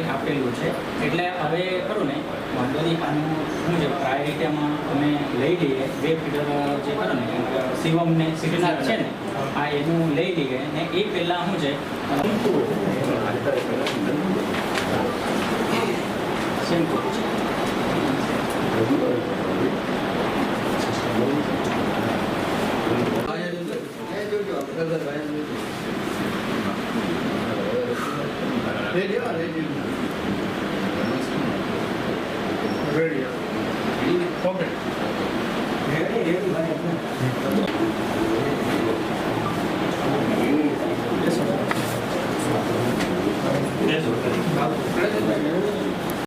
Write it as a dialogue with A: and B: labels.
A: આપેલું છે એટલે હવે ખરું ને વાંધો નહીં. આનું શું છે પ્રાયોરિટીમાં અમે લઈ લઈએ 2 ફીડર જે ખરું ને શિવમ ને સિદ્ધનાથ છે ને આ એનું લઈ લઈએ ને એ પહેલાં શું છે શેમ્પુ છે
B: રેડી